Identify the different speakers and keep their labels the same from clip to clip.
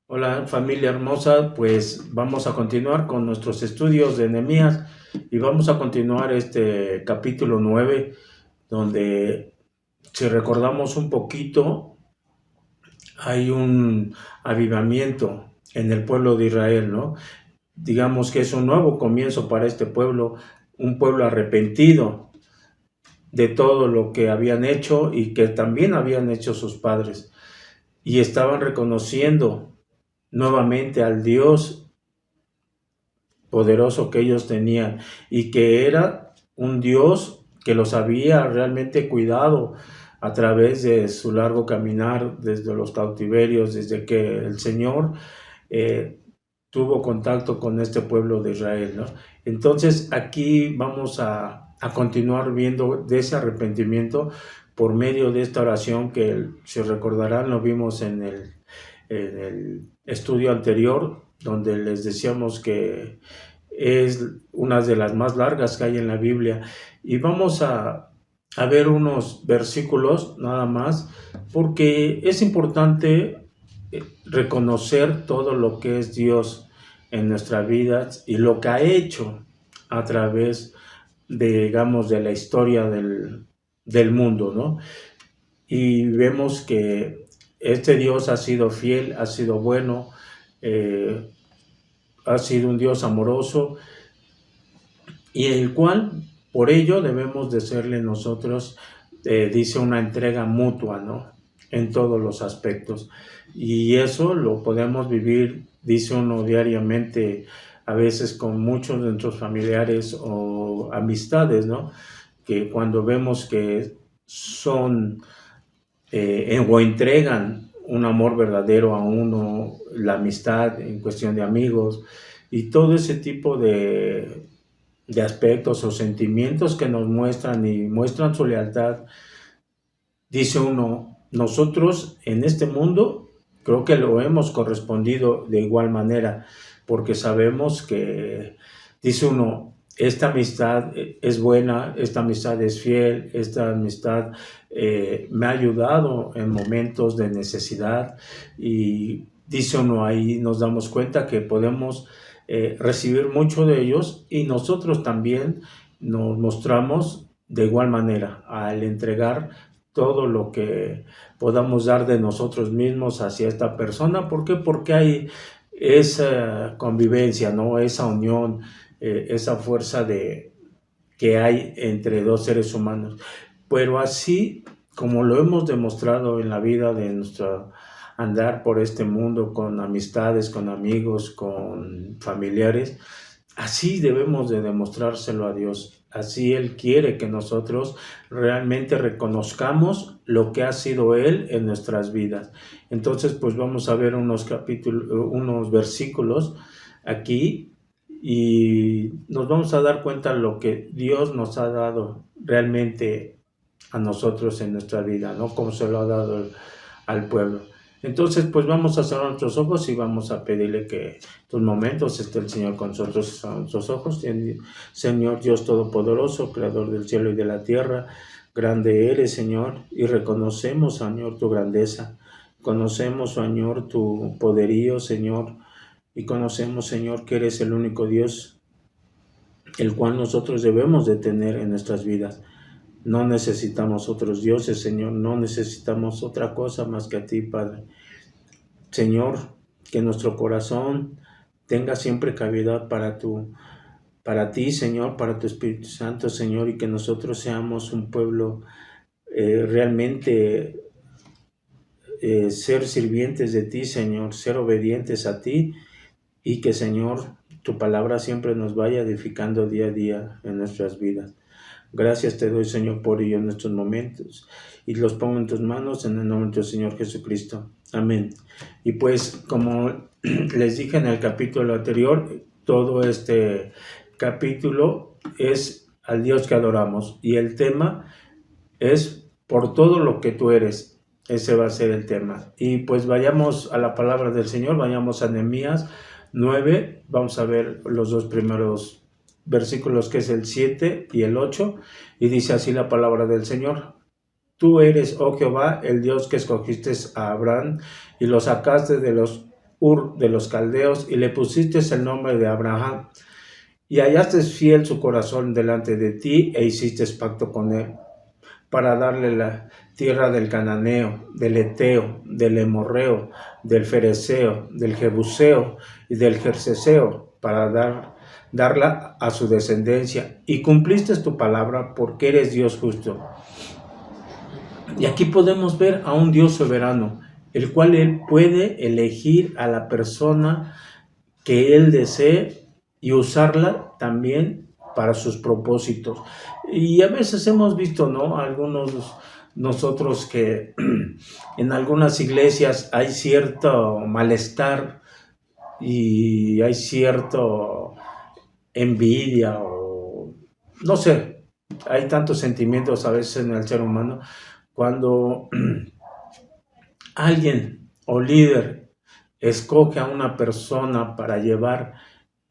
Speaker 1: Hola familia hermosa, pues vamos a continuar con nuestros estudios de Nehemías y vamos a continuar este capítulo 9, donde si recordamos un poquito, hay un avivamiento en el pueblo de Israel, ¿no? Digamos que es un nuevo comienzo para este pueblo, un pueblo arrepentido de todo lo que habían hecho y que también habían hecho sus padres, y estaban reconociendo nuevamente al Dios poderoso que ellos tenían, y que era un Dios que los había realmente cuidado a través de su largo caminar desde los cautiverios, desde que el Señor eh, tuvo contacto con este pueblo de Israel, ¿no? Entonces aquí vamos a continuar viendo de ese arrepentimiento por medio de esta oración que, si recordarán, lo vimos en el estudio anterior, donde les decíamos que es una de las más largas que hay en la Biblia. Y vamos a ver unos versículos nada más, porque es importante reconocer todo lo que es Dios en nuestras vidas y lo que ha hecho a través de, digamos, de la historia del mundo, ¿no? Y vemos que este Dios ha sido fiel, ha sido bueno, eh, ha sido un Dios amoroso, y el cual por ello debemos de serle nosotros, dice, una entrega mutua, ¿no? En todos los aspectos. Y eso lo podemos vivir, dice uno, diariamente, a veces con muchos de nuestros familiares o amistades, ¿no? Que cuando vemos que son o entregan un amor verdadero a uno, la amistad en cuestión de amigos y todo ese tipo de aspectos o sentimientos que nos muestran y muestran su lealtad, dice uno, nosotros en este mundo creo que lo hemos correspondido de igual manera, porque sabemos que, dice uno, esta amistad es buena, esta amistad es fiel, esta amistad me ha ayudado en momentos de necesidad, y dice uno, ahí nos damos cuenta que podemos recibir mucho de ellos, y nosotros también nos mostramos de igual manera al entregar todo lo que podamos dar de nosotros mismos hacia esta persona. ¿Por qué? Porque hay esa convivencia, ¿no? Esa unión, esa fuerza que hay entre dos seres humanos. Pero así como lo hemos demostrado en la vida de nuestro andar por este mundo, con amistades, con amigos, con familiares, así debemos de demostrárselo a Dios. Así Él quiere que nosotros realmente reconozcamos lo que ha sido Él en nuestras vidas. Entonces, pues vamos a ver unos capítulos, unos versículos aquí, y nos vamos a dar cuenta de lo que Dios nos ha dado realmente a nosotros en nuestra vida, ¿no? Como se lo ha dado al pueblo. Entonces, pues vamos a cerrar nuestros ojos y vamos a pedirle que estos momentos esté el Señor con nosotros a nuestros ojos. Señor Dios Todopoderoso, Creador del cielo y de la tierra, grande eres, Señor, y reconocemos, Señor, tu grandeza. Conocemos, Señor, tu poderío, Señor, y conocemos, Señor, que eres el único Dios, el cual nosotros debemos de tener en nuestras vidas. No necesitamos otros dioses, Señor, no necesitamos otra cosa más que a ti, Padre. Señor, que nuestro corazón tenga siempre cavidad para ti, Señor, para tu Espíritu Santo, Señor, y que nosotros seamos un pueblo realmente ser sirvientes de ti, Señor, ser obedientes a ti, y que, Señor, tu palabra siempre nos vaya edificando día a día en nuestras vidas. Gracias te doy, Señor, por ello en estos momentos, y los pongo en tus manos en el nombre de tu Señor Jesucristo. Amén. Y pues, como les dije en el capítulo anterior, todo este capítulo es al Dios que adoramos, y el tema es por todo lo que tú eres. Ese va a ser el tema. Y pues vayamos a la palabra del Señor, vayamos a Nehemías 9, vamos a ver los dos primeros versículos, que es el 7 y el 8, y dice así la palabra del Señor. Tú eres, oh Jehová, el Dios que escogiste a Abraham y lo sacaste de los Ur de los Caldeos, y le pusiste el nombre de Abraham, y hallaste fiel su corazón delante de ti, e hiciste pacto con él, para darle la tierra del Cananeo, del Eteo, del Emorreo, del Fereceo, del Jebuseo y del Gerseseo, para darla a su descendencia. Y cumpliste tu palabra, porque eres Dios justo. Y aquí podemos ver a un Dios soberano, el cual Él puede elegir a la persona que Él desee y usarla también para sus propósitos. Y a veces hemos visto, ¿no? Algunos nosotros que en algunas iglesias hay cierto malestar y hay cierto envidia o no sé, hay tantos sentimientos a veces en el ser humano cuando alguien o líder escoge a una persona para llevar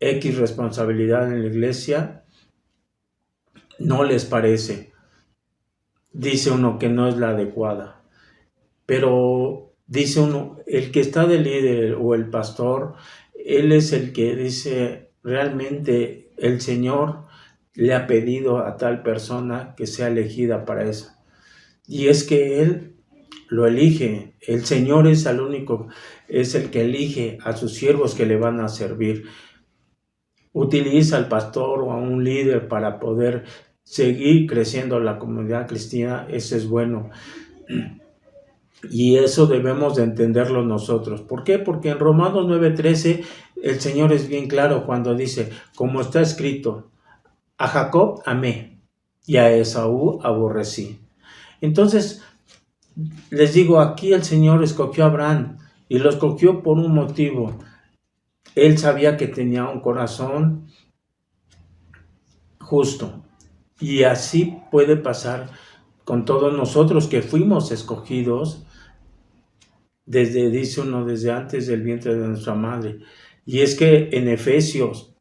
Speaker 1: X responsabilidad en la iglesia, no les parece. Dice uno que no es la adecuada. Pero dice uno, el que está de líder o el pastor, él es el que dice, realmente el Señor le ha pedido a tal persona que sea elegida para eso. Y es que Él lo elige. El Señor es el único, es el que elige a sus siervos que le van a servir. Utiliza al pastor o a un líder para poder seguir creciendo la comunidad cristiana. Eso es bueno. Y eso debemos de entenderlo nosotros. ¿Por qué? Porque en Romanos 9:13 el Señor es bien claro cuando dice, como está escrito, a Jacob amé y a Esaú aborrecí. Entonces, les digo, aquí el Señor escogió a Abraham y lo escogió por un motivo. Él sabía que tenía un corazón justo. Y así puede pasar con todos nosotros que fuimos escogidos dice uno, desde antes del vientre de nuestra madre. Y es que en Efesios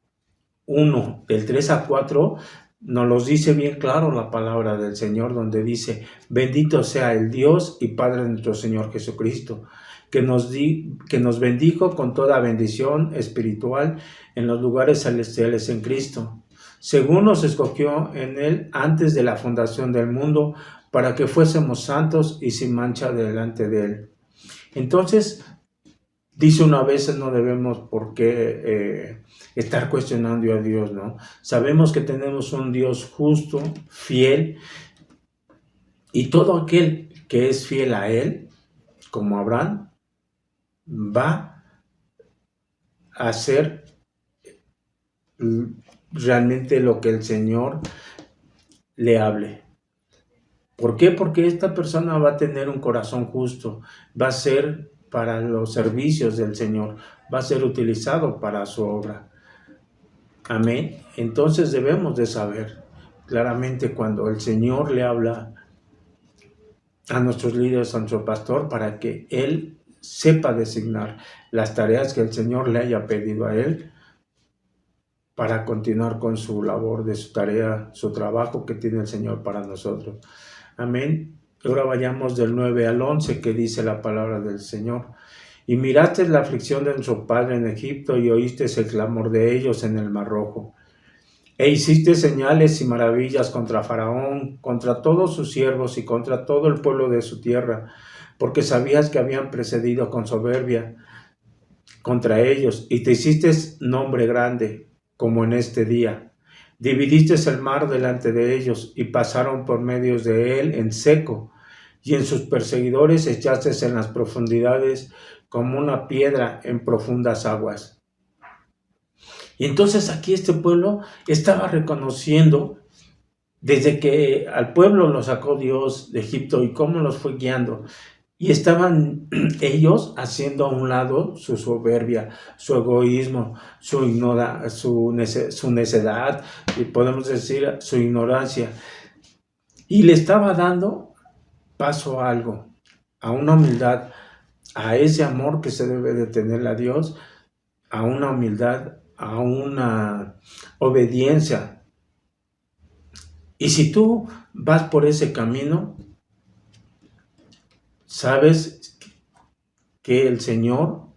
Speaker 1: 1, del 3 a 4, nos los dice bien claro la palabra del Señor, donde dice, bendito sea el Dios y Padre de nuestro Señor Jesucristo, que nos bendijo con toda bendición espiritual en los lugares celestiales en Cristo, según nos escogió en Él antes de la fundación del mundo, para que fuésemos santos y sin mancha delante de Él. Entonces, dice uno, a veces no debemos por qué estar cuestionando a Dios, ¿no? Sabemos que tenemos un Dios justo, fiel, y todo aquel que es fiel a Él, como Abraham, va a hacer realmente lo que el Señor le hable. ¿Por qué? Porque esta persona va a tener un corazón justo, va a ser para los servicios del Señor, va a ser utilizado para su obra. Amén. Entonces debemos de saber claramente cuando el Señor le habla a nuestros líderes, a nuestro pastor, para que Él sepa designar las tareas que el Señor le haya pedido a Él para continuar con su labor de su tarea, su trabajo que tiene el Señor para nosotros. Amén. Ahora vayamos del 9 al 11 que dice la palabra del Señor. Y miraste la aflicción de nuestro padre en Egipto y oíste el clamor de ellos en el Mar Rojo. E hiciste señales y maravillas contra Faraón, contra todos sus siervos y contra todo el pueblo de su tierra, porque sabías que habían precedido con soberbia contra ellos, y te hiciste nombre grande, como en este día. Dividiste el mar delante de ellos, y pasaron por medio de él en seco, y en sus perseguidores echaste en las profundidades como una piedra en profundas aguas. Y entonces aquí este pueblo estaba reconociendo desde que al pueblo lo sacó Dios de Egipto y cómo los fue guiando. Y estaban ellos haciendo a un lado su soberbia, su egoísmo, su necedad, y podemos decir su ignorancia. Y le estaba dando paso a algo, a una humildad, a ese amor que se debe de tener a Dios, a una humildad, a una obediencia. Y si tú vas por ese camino, sabes que el Señor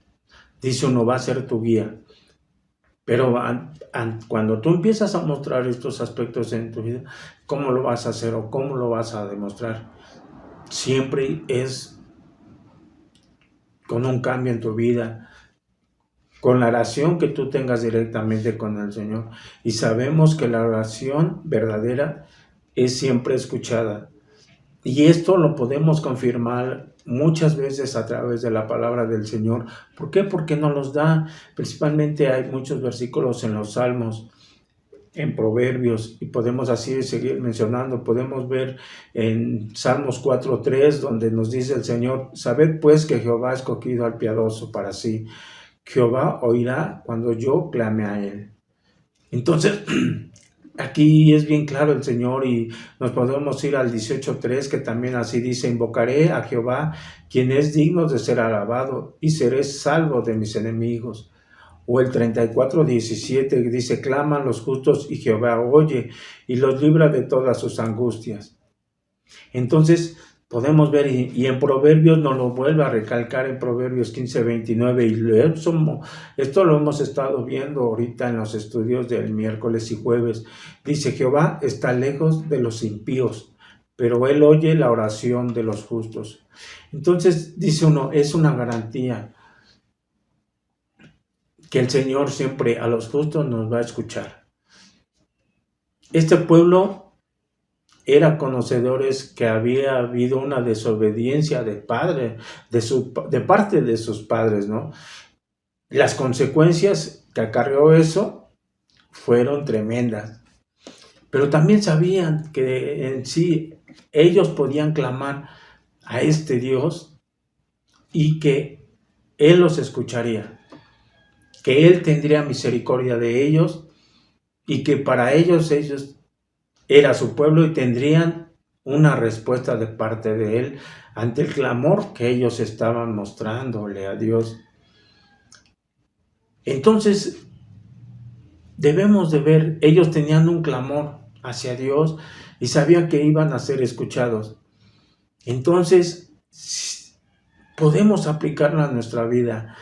Speaker 1: dice uno, va a ser tu guía. Pero cuando tú empiezas a mostrar estos aspectos en tu vida, ¿cómo lo vas a hacer o cómo lo vas a demostrar? Siempre es con un cambio en tu vida, con la oración que tú tengas directamente con el Señor. Y sabemos que la oración verdadera es siempre escuchada. Y esto lo podemos confirmar muchas veces a través de la palabra del Señor. ¿Por qué? Porque nos los da. Principalmente hay muchos versículos en los Salmos, en Proverbios, y podemos así seguir mencionando. Podemos ver en Salmos 4:3, donde nos dice el Señor: sabed pues que Jehová ha escogido al piadoso para sí. Jehová oirá cuando yo clame a él. Entonces, aquí es bien claro el Señor, y nos podemos ir al 18:3, que también así dice: invocaré a Jehová, quien es digno de ser alabado, y seré salvo de mis enemigos. O el 34:17 dice: claman los justos y Jehová oye y los libra de todas sus angustias. Entonces podemos ver, y en Proverbios nos lo vuelve a recalcar en Proverbios 15:29, y esto lo hemos estado viendo ahorita en los estudios del miércoles y jueves. Dice: Jehová está lejos de los impíos, pero él oye la oración de los justos. Entonces dice uno, es una garantía que el Señor siempre a los justos nos va a escuchar. Este pueblo era conocedores que había habido una desobediencia de parte de sus padres, ¿no? Las consecuencias que acarreó eso fueron tremendas, pero también sabían que en sí ellos podían clamar a este Dios y que Él los escucharía, que Él tendría misericordia de ellos, y que para ellos era su pueblo y tendrían una respuesta de parte de Él ante el clamor que ellos estaban mostrándole a Dios. Entonces, debemos de ver, ellos tenían un clamor hacia Dios y sabían que iban a ser escuchados. Entonces, podemos aplicarlo a nuestra vida.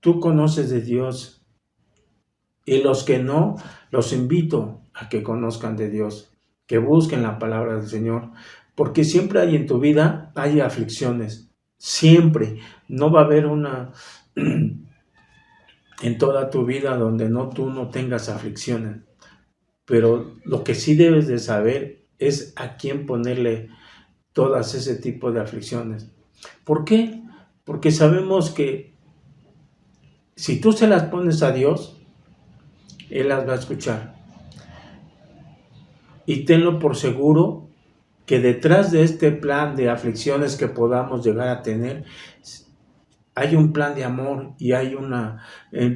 Speaker 1: Tú conoces de Dios, y los que no, los invito a que conozcan de Dios, que busquen la palabra del Señor, porque siempre hay en tu vida, hay aflicciones, siempre. No va a haber una en toda tu vida donde tú no tengas aflicciones, pero lo que sí debes de saber es a quién ponerle todas ese tipo de aflicciones. ¿Por qué? Porque sabemos que si tú se las pones a Dios, Él las va a escuchar. Y tenlo por seguro que detrás de este plan de aflicciones que podamos llegar a tener, hay un plan de amor, y hay un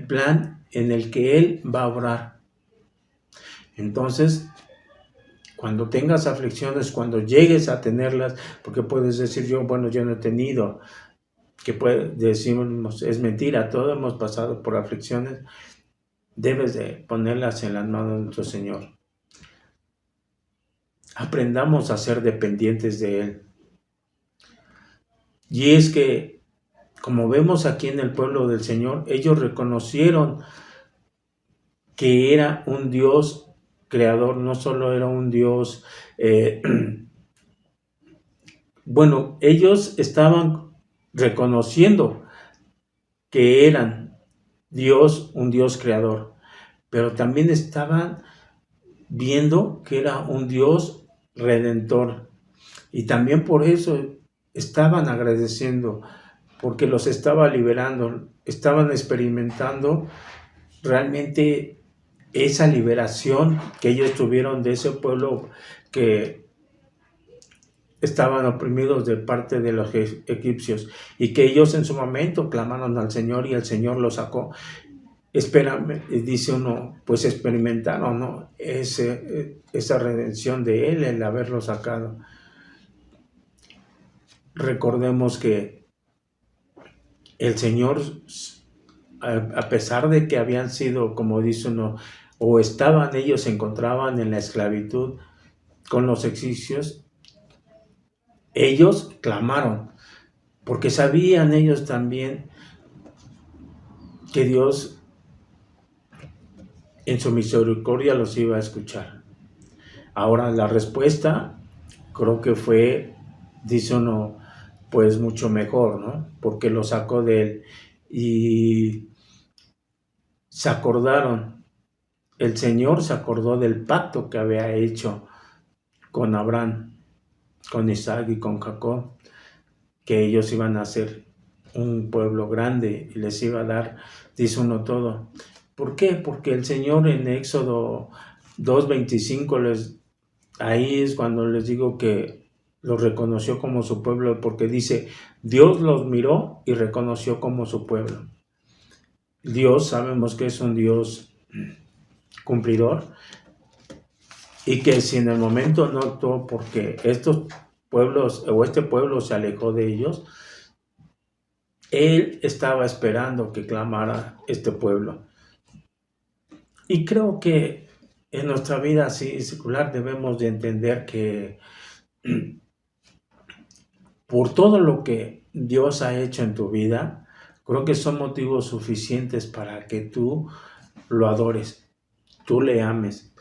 Speaker 1: plan en el que Él va a obrar. Entonces, cuando tengas aflicciones, cuando llegues a tenerlas, porque puedes decir: yo no he tenido, que decimos, es mentira, todos hemos pasado por aflicciones. Debes de ponerlas en las manos de nuestro Señor. Aprendamos a ser dependientes de Él. Y es que, como vemos aquí en el pueblo del Señor, ellos reconocieron que era un Dios creador, no solo era un Dios... ellos estaban reconociendo que eran un Dios creador, pero también estaban viendo que era un Dios redentor, y también por eso estaban agradeciendo, porque los estaba liberando, estaban experimentando realmente esa liberación que ellos tuvieron de ese pueblo que estaban oprimidos de parte de los egipcios, y que ellos en su momento clamaron al Señor y el Señor los sacó. Dice uno, pues experimentaron, ¿no?, esa redención de Él, el haberlo sacado. Recordemos que el Señor, a pesar de que habían sido, como dice uno, o ellos se encontraban en la esclavitud con los egipcios, ellos clamaron, porque sabían ellos también que Dios en su misericordia los iba a escuchar. Ahora la respuesta creo que fue, dice uno, pues mucho mejor, ¿no? Porque lo sacó de él y se acordaron, el Señor se acordó del pacto que había hecho con Abraham, con Isaac y con Jacob, que ellos iban a ser un pueblo grande y les iba a dar, dice uno, todo. ¿Por qué? Porque el Señor en Éxodo 2:25, ahí es cuando les digo que los reconoció como su pueblo, porque dice, Dios los miró y reconoció como su pueblo. Dios, sabemos que es un Dios cumplidor, y que si en el momento no actuó porque estos pueblos o este pueblo se alejó de ellos, Él estaba esperando que clamara este pueblo. Y creo que en nuestra vida así secular debemos de entender que por todo lo que Dios ha hecho en tu vida, creo que son motivos suficientes para que tú lo adores, tú le ames,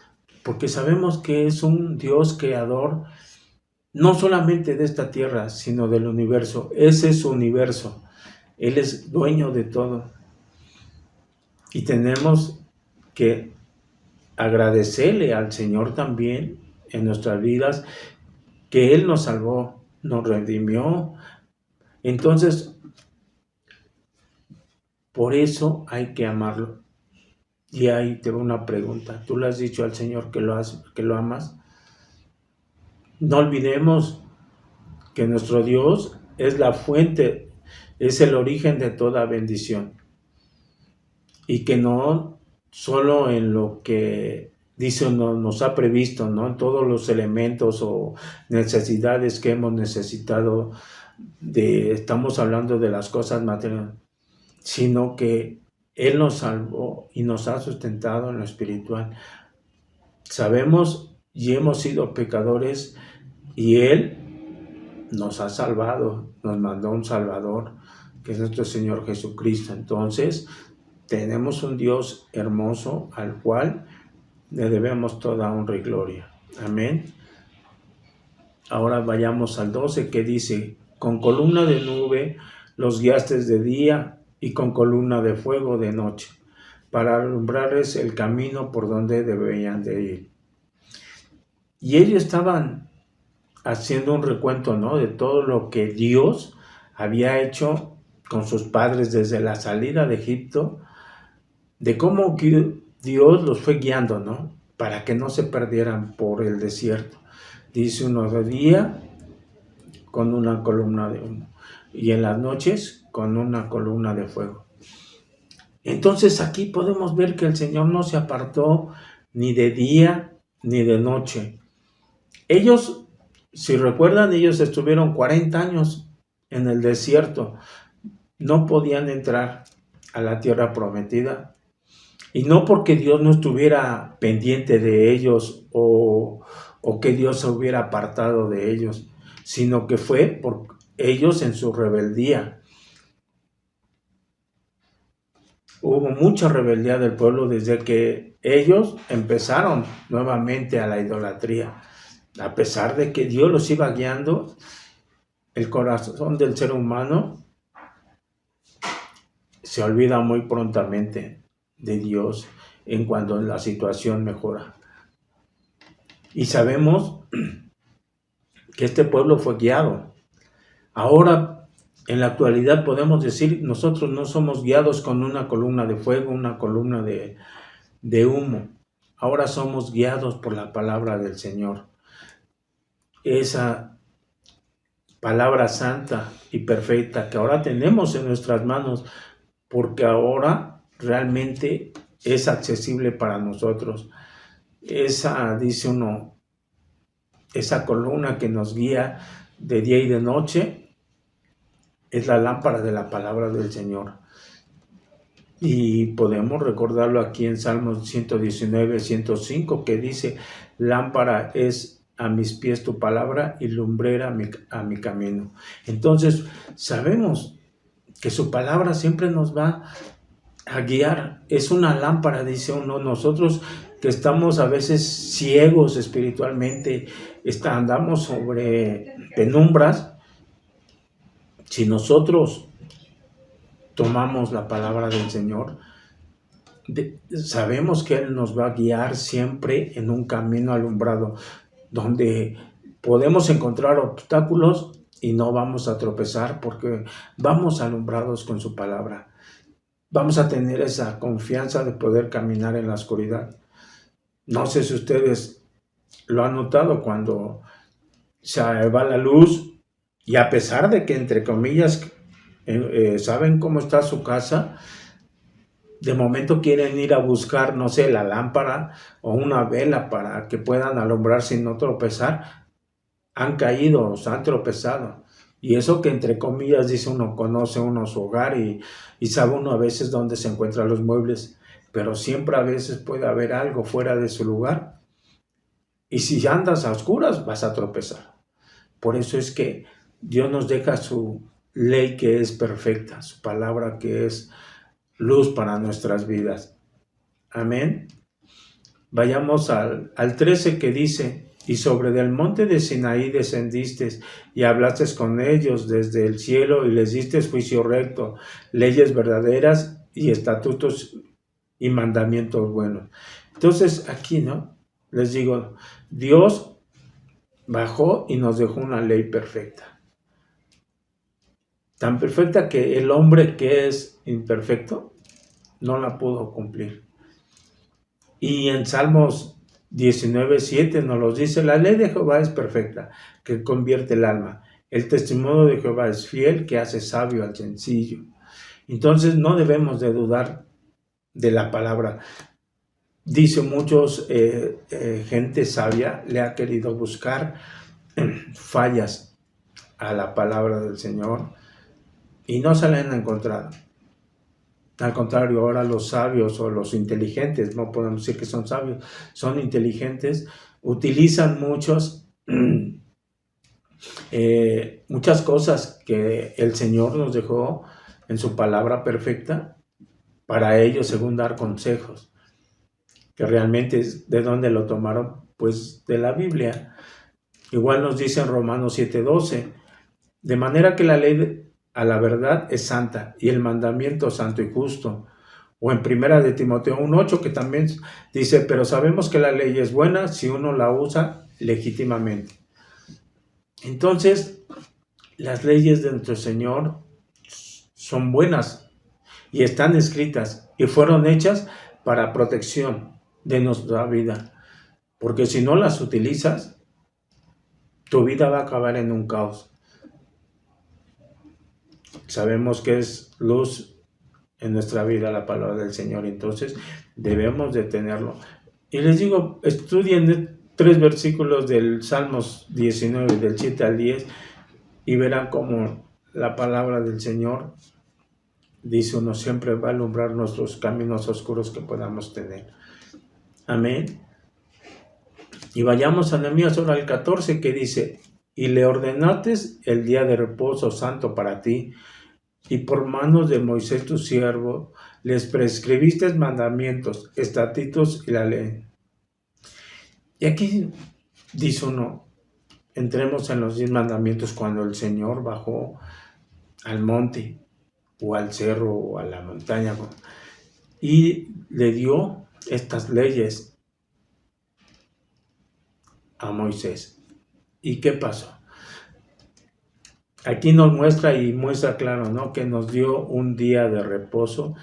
Speaker 1: porque sabemos que es un Dios creador, no solamente de esta tierra, sino del universo. Ese es su universo. Él es dueño de todo. Y tenemos que agradecerle al Señor también en nuestras vidas que Él nos salvó, nos redimió. Entonces, por eso hay que amarlo. Y ahí te va una pregunta. ¿Tú le has dicho al Señor que lo amas? No olvidemos que nuestro Dios es la fuente, es el origen de toda bendición. Y que no solo en lo que dice nos ha previsto, ¿no? En todos los elementos o necesidades que hemos necesitado, estamos hablando de las cosas materiales, sino que Él nos salvó y nos ha sustentado en lo espiritual. Sabemos y hemos sido pecadores y Él nos ha salvado, nos mandó un Salvador, que es nuestro Señor Jesucristo. Entonces, tenemos un Dios hermoso al cual le debemos toda honra y gloria. Amén. Ahora vayamos al 12, que dice, con columna de nube los guiaste de día y con columna de fuego de noche, para alumbrarles el camino por donde debían de ir. Y ellos estaban haciendo un recuento, ¿no?, de todo lo que Dios había hecho con sus padres desde la salida de Egipto, de cómo Dios los fue guiando, ¿no?, para que no se perdieran por el desierto. Dice uno de día con una columna de humo y en las noches con una columna de fuego. Entonces aquí podemos ver que el Señor no se apartó ni de día ni de noche. Ellos, si recuerdan, ellos estuvieron 40 años en el desierto. No podían entrar a la tierra prometida. Y no porque Dios no estuviera pendiente de ellos o que Dios se hubiera apartado de ellos, sino que fue por ellos en su rebeldía. Hubo mucha rebeldía del pueblo desde que ellos empezaron nuevamente a la idolatría. A pesar de que Dios los iba guiando, el corazón del ser humano se olvida muy prontamente de Dios en cuanto la situación mejora. Y sabemos que este pueblo fue guiado. Ahora, en la actualidad podemos decir, nosotros no somos guiados con una columna de fuego, una columna de humo. Ahora somos guiados por la palabra del Señor. Esa palabra santa y perfecta que ahora tenemos en nuestras manos, porque ahora realmente es accesible para nosotros. Esa, dice uno, esa columna que nos guía de día y de noche es la lámpara de la palabra del Señor. Y podemos recordarlo aquí en Salmos 119, 105, que dice, lámpara es a mis pies tu palabra y lumbrera a mi camino. Entonces, sabemos que su palabra siempre nos va a guiar. Es una lámpara, dice uno. Nosotros que estamos a veces ciegos espiritualmente, andamos sobre penumbras. Si nosotros tomamos la palabra del Señor, sabemos que Él nos va a guiar siempre en un camino alumbrado, donde podemos encontrar obstáculos y no vamos a tropezar porque vamos alumbrados con su palabra. Vamos a tener esa confianza de poder caminar en la oscuridad. No sé si ustedes lo han notado cuando se va la luz y a pesar de que, entre comillas, saben cómo está su casa, de momento quieren ir a buscar, no sé, la lámpara o una vela para que puedan alumbrarse y no tropezar. Han caído, se han tropezado. Y eso que, entre comillas, dice uno, conoce uno su hogar y sabe uno a veces dónde se encuentran los muebles, pero siempre a veces puede haber algo fuera de su lugar. Y si andas a oscuras, vas a tropezar. Por eso es que Dios nos deja su ley que es perfecta, su palabra que es luz para nuestras vidas. Amén. Vayamos al 13 que dice: y sobre del monte de Sinaí descendiste y hablaste con ellos desde el cielo y les diste juicio recto, leyes verdaderas y estatutos y mandamientos buenos. Entonces aquí, ¿no? Les digo, Dios bajó y nos dejó una ley perfecta. Tan perfecta que el hombre que es imperfecto no la pudo cumplir. Y en Salmos 19:7 nos lo dice: la ley de Jehová es perfecta, que convierte el alma. El testimonio de Jehová es fiel, que hace sabio al sencillo. Entonces no debemos de dudar de la palabra. Dice muchos, gente sabia le ha querido buscar fallas a la palabra del Señor y no se la han encontrado. Al contrario, ahora los sabios o los inteligentes, no podemos decir que son sabios, son inteligentes, utilizan muchas cosas que el Señor nos dejó en su palabra perfecta para ellos, según dar consejos, que realmente de dónde lo tomaron, pues de la Biblia. Igual nos dice en Romanos 7:12, de manera que la ley a la verdad es santa y el mandamiento santo y justo. O en Primera de Timoteo 1:8 que también dice: pero sabemos que la ley es buena si uno la usa legítimamente. Entonces, las leyes de nuestro Señor son buenas y están escritas y fueron hechas para protección de nuestra vida. Porque si no las utilizas, tu vida va a acabar en un caos. Sabemos que es luz en nuestra vida la palabra del Señor, entonces debemos de tenerlo. Y les digo, estudien 3 versículos del Salmos 19, del 7 al 10, y verán cómo la palabra del Señor, dice uno, siempre va a alumbrar nuestros caminos oscuros que podamos tener. Amén. Y vayamos a Nehemías ahora al 14 que dice: y le ordenaste el día de reposo santo para ti, y por manos de Moisés tu siervo les prescribiste mandamientos, estatutos y la ley. Y aquí dice uno, entremos en los 10 mandamientos cuando el Señor bajó al monte o al cerro o a la montaña y le dio estas leyes a Moisés. ¿Y qué pasó? Aquí nos muestra y muestra claro, ¿no?, que nos dio un día de reposo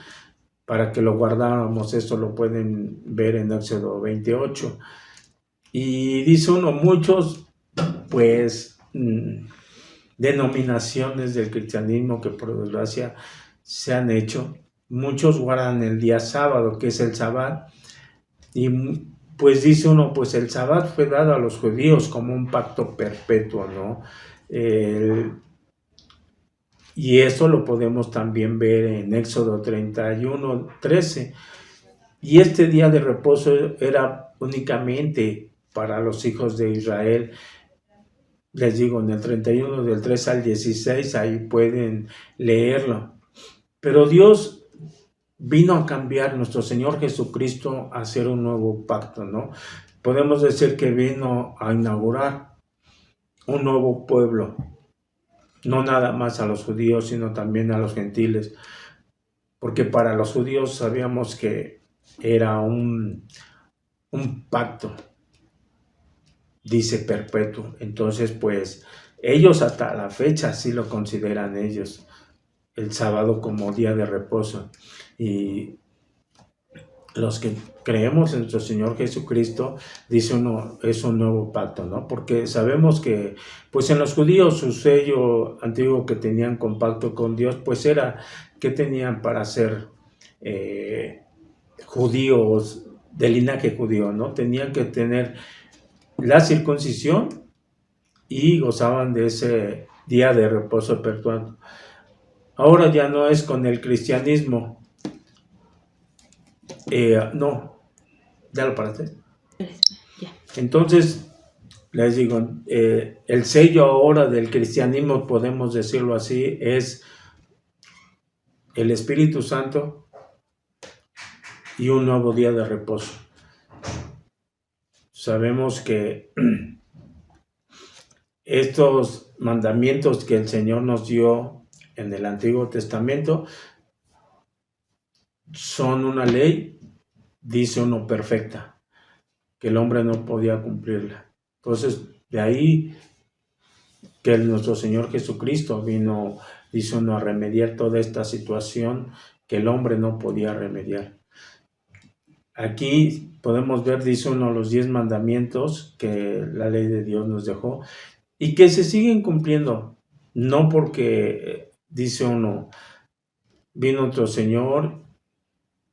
Speaker 1: para que lo guardáramos. Esto lo pueden ver en Éxodo 28. Y dice uno, muchos, pues, denominaciones del cristianismo que por desgracia se han hecho. Muchos guardan el día sábado, que es el Sabbat. Y pues dice uno, pues el Sabbat fue dado a los judíos como un pacto perpetuo, ¿no? Y eso lo podemos también ver en Éxodo 31:13. Y este día de reposo era únicamente para los hijos de Israel. Les digo, en el 31 del 3 al 16, ahí pueden leerlo. Pero Dios vino a cambiar nuestro Señor Jesucristo a hacer un nuevo pacto, ¿no? Podemos decir que vino a inaugurar un nuevo pueblo, no nada más a los judíos, sino también a los gentiles, porque para los judíos sabíamos que era un pacto, dice perpetuo. Entonces, pues, ellos hasta la fecha sí lo consideran ellos, el sábado como día de reposo. Y los que creemos en nuestro Señor Jesucristo, dice uno, es un nuevo pacto, ¿no? Porque sabemos que, pues en los judíos, su sello antiguo que tenían con pacto con Dios, pues era que tenían para ser judíos, de linaje judío, ¿no? Tenían que tener la circuncisión y gozaban de ese día de reposo perpetuo. Ahora ya no es con el cristianismo. No, ya lo paraste.
Speaker 2: Ya.
Speaker 1: Entonces, les digo, el sello ahora del cristianismo, podemos decirlo así, es el Espíritu Santo y un nuevo día de reposo. Sabemos que estos mandamientos que el Señor nos dio en el Antiguo Testamento son una ley, dice uno, perfecta, que el hombre no podía cumplirla. Entonces, de ahí que nuestro Señor Jesucristo vino, dice uno, a remediar toda esta situación que el hombre no podía remediar. Aquí podemos ver, dice uno, los 10 mandamientos que la ley de Dios nos dejó y que se siguen cumpliendo, no porque, dice uno, vino nuestro Señor,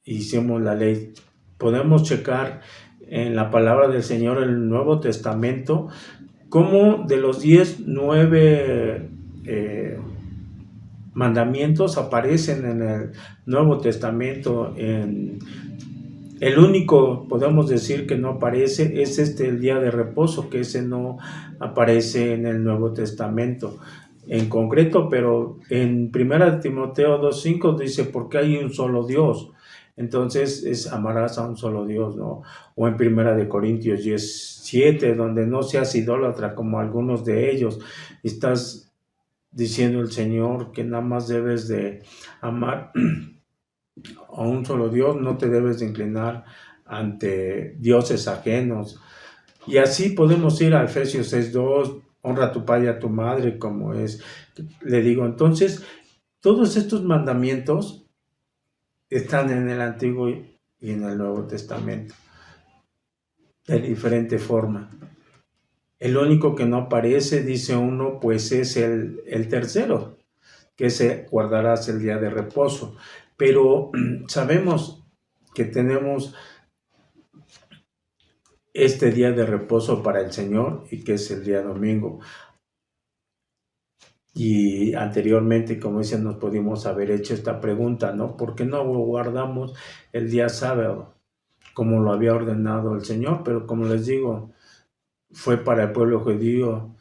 Speaker 1: hicimos la ley. Podemos checar en la palabra del Señor en el Nuevo Testamento cómo de los 10, 9 mandamientos aparecen en el Nuevo Testamento. El único, podemos decir, que no aparece es el día de reposo, que ese no aparece en el Nuevo Testamento en concreto, pero en 1 Timoteo 2:5 dice, porque hay un solo Dios. Entonces amarás a un solo Dios, ¿no? O en 1 Corintios 10:7, donde no seas idólatra como algunos de ellos. Estás diciendo el Señor que nada más debes de amar a un solo Dios, no te debes de inclinar ante dioses ajenos. Y así podemos ir a Efesios 6:2, honra a tu padre y a tu madre, como es. Le digo, entonces, todos estos mandamientos están en el Antiguo y en el Nuevo Testamento, de diferente forma. El único que no aparece, dice uno, pues es el tercero, que se guardarás el día de reposo. Pero sabemos que tenemos este día de reposo para el Señor y que es el día domingo. Y anteriormente, como dicen, nos pudimos haber hecho esta pregunta, ¿no? ¿Por qué no guardamos el día sábado como lo había ordenado el Señor? Pero como les digo, fue para el pueblo judío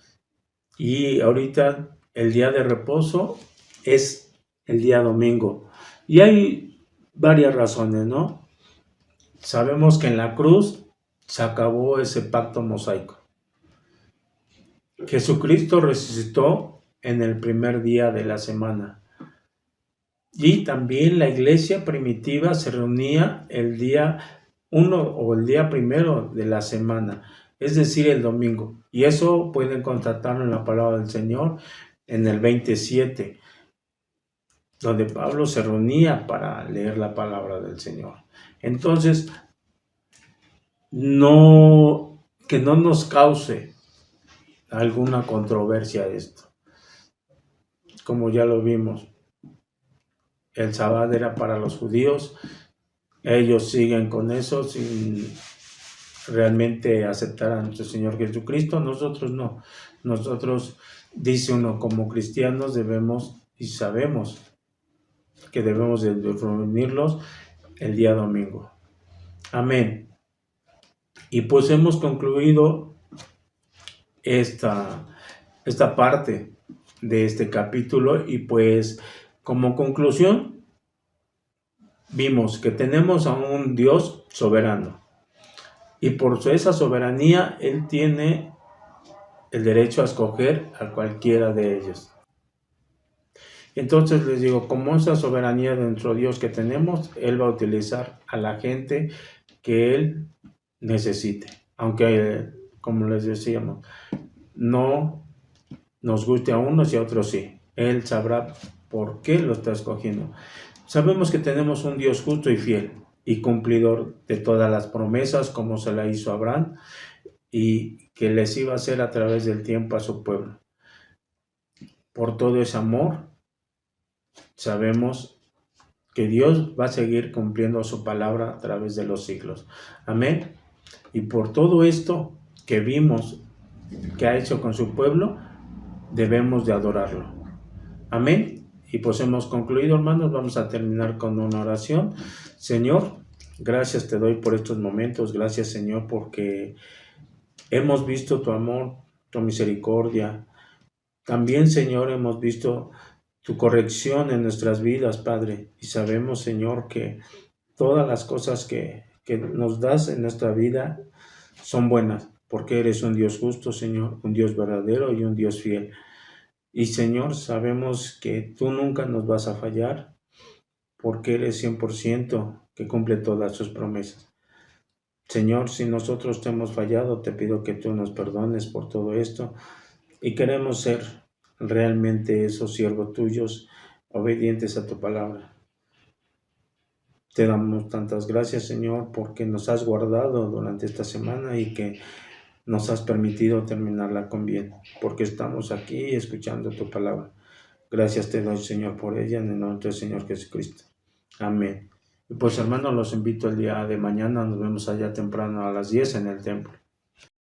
Speaker 1: y ahorita el día de reposo es el día domingo. Y hay varias razones, ¿no? Sabemos que en la cruz se acabó ese pacto mosaico. Jesucristo resucitó en el primer día de la semana. Y también la iglesia primitiva se reunía el día 1 o el día primero de la semana, es decir, el domingo. Y eso pueden constatarlo en la palabra del Señor en el 27, donde Pablo se reunía para leer la palabra del Señor. Entonces, que no nos cause alguna controversia esto. Como ya lo vimos, el sábado era para los judíos, ellos siguen con eso sin realmente aceptar a nuestro Señor Jesucristo, nosotros no. Nosotros, dice uno, como cristianos debemos y sabemos que debemos de reunirlos el día domingo. Amén. Y pues hemos concluido esta parte de este capítulo y pues como conclusión vimos que tenemos a un Dios soberano. Y por esa soberanía, Él tiene el derecho a escoger a cualquiera de ellos. Entonces les digo, como esa soberanía dentro de Dios que tenemos, Él va a utilizar a la gente que Él necesite. Aunque, como les decíamos, no nos guste a unos y a otros sí. Él sabrá por qué lo está escogiendo. Sabemos que tenemos un Dios justo y fiel y cumplidor de todas las promesas, como se la hizo a Abraham, y que les iba a hacer a través del tiempo a su pueblo. Por todo ese amor, sabemos que Dios va a seguir cumpliendo su palabra a través de los siglos. Amén. Y por todo esto que vimos que ha hecho con su pueblo, debemos de adorarlo. Amén. Y pues hemos concluido, hermanos. Vamos a terminar con una oración. Señor, gracias te doy por estos momentos. Gracias, Señor, porque hemos visto tu amor, tu misericordia. También, Señor, hemos visto tu corrección en nuestras vidas, Padre. Y sabemos, Señor, que todas las cosas que nos das en nuestra vida son buenas, porque eres un Dios justo, Señor, un Dios verdadero y un Dios fiel. Y, Señor, sabemos que tú nunca nos vas a fallar, porque eres 100% que cumple todas sus promesas. Señor, si nosotros te hemos fallado, te pido que tú nos perdones por todo esto y queremos ser realmente esos siervos tuyos, obedientes a tu palabra. Te damos tantas gracias, Señor, porque nos has guardado durante esta semana y que nos has permitido terminarla con bien, porque estamos aquí escuchando tu palabra. Gracias te doy, Señor, por ella, en el nombre del Señor Jesucristo. Amén. Y pues, hermanos, los invito el día de mañana. Nos vemos allá temprano a las 10 en el templo.